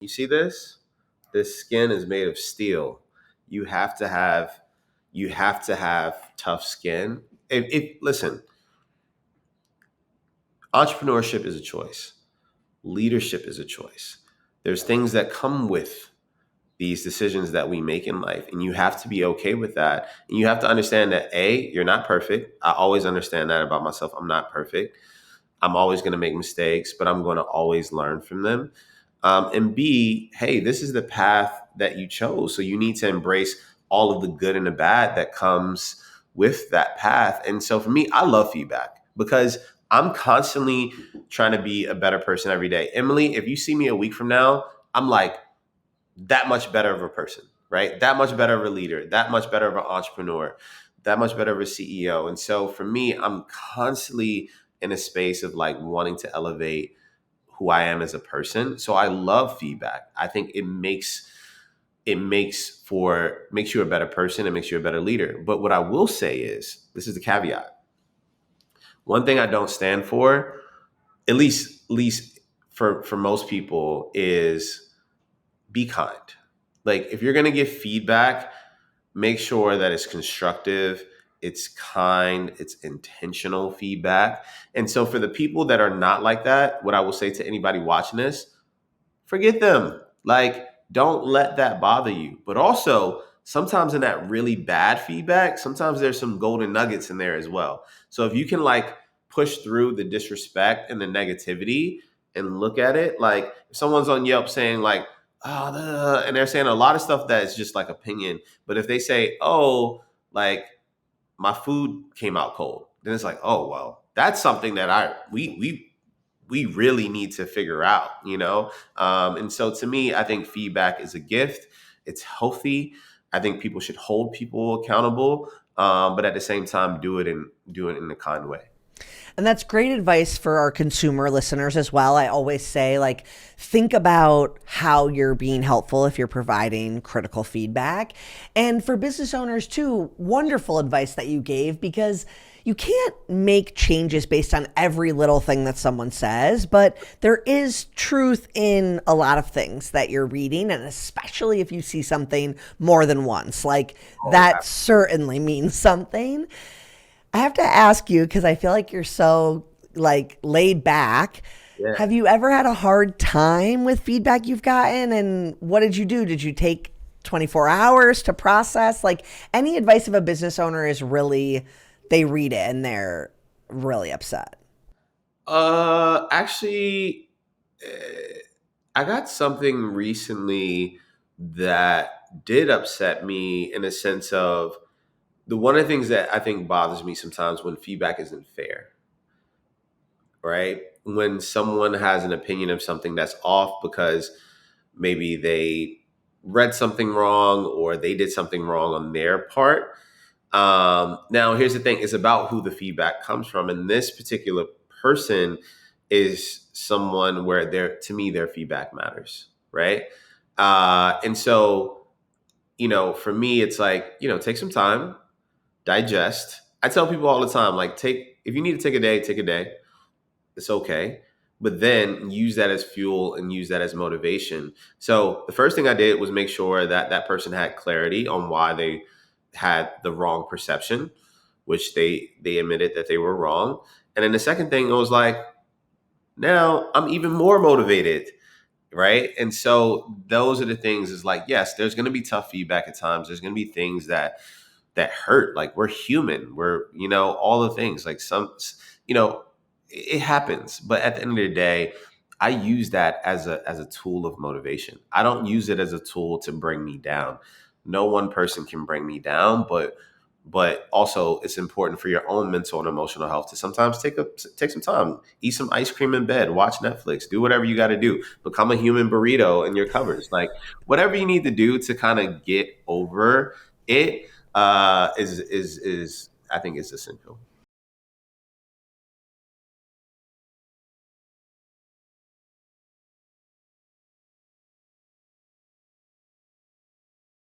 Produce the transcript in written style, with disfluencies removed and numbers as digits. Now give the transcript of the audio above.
You see this? This skin is made of steel. You have to have tough skin. If listen, entrepreneurship is a choice. Leadership is a choice. There's things that come with these decisions that we make in life, and you have to be okay with that. And you have to understand that you're not perfect. I always understand that about myself. I'm not perfect. I'm always going to make mistakes, but I'm going to always learn from them. And B, hey, this is the path that you chose. So you need to embrace all of the good and the bad that comes with that path. And so for me, I love feedback because I'm constantly trying to be a better person every day. Emily, if you see me a week from now, I'm like that much better of a person, right? That much better of a leader, that much better of an entrepreneur, that much better of a CEO. And so for me, I'm constantly in a space of like wanting to elevate who I am as a person. So I love feedback. I think makes you a better person. It makes you a better leader. But what I will say is, this is the caveat. One thing I don't stand for, at least for most people, is be kind. Like if you're gonna give feedback, make sure that it's constructive, it's kind, it's intentional feedback. And so for the people that are not like that, what I will say to anybody watching this, forget them. Like, don't let that bother you. But also, sometimes in that really bad feedback, sometimes there's some golden nuggets in there as well. So if you can like push through the disrespect and the negativity and look at it, like if someone's on Yelp saying like, and they're saying a lot of stuff that is just like opinion. But if they say, oh, like my food came out cold, then it's like, oh well, that's something that we really need to figure out, you know? And so to me, I think feedback is a gift. It's healthy. I think people should hold people accountable, but at the same time, do it in a kind way. And that's great advice for our consumer listeners as well. I always say, like, think about how you're being helpful if you're providing critical feedback. And for business owners, too, wonderful advice that you gave because you can't make changes based on every little thing that someone says, but there is truth in a lot of things that you're reading, and especially if you see something more than once. Like, Oh, that certainly means something. I have to ask you because I feel like you're so like laid back. yeah. Have you ever had a hard time with feedback you've gotten? And what did you do? Did you take 24 hours to process? Like any advice of a business owner is really, they read it and they're really upset. Actually, I got something recently that did upset me in a sense of the one of the things that I think bothers me sometimes when feedback isn't fair, right? When someone has an opinion of something that's off because maybe they read something wrong or they did something wrong on their part. Now, here's the thing: it's about who the feedback comes from, and this particular person is someone where to me, their feedback matters, right? And so, for me, it's like take some time, digest. I tell people all the time, like, if you need to take a day. It's okay. But then use that as fuel and use that as motivation. So the first thing I did was make sure that that person had clarity on why they had the wrong perception, which they admitted that they were wrong. And then the second thing was like, now I'm even more motivated, right? And so those are the things is like, yes, there's going to be tough feedback at times. There's going to be things that hurt. Like we're human. We're, all the things like you know, it happens. But at the end of the day, I use that as a tool of motivation. I don't use it as a tool to bring me down. No one person can bring me down, but also it's important for your own mental and emotional health to sometimes take some time, eat some ice cream in bed, watch Netflix, do whatever you got to do, become a human burrito in your covers, like whatever you need to do to kind of get over it is I think is essential.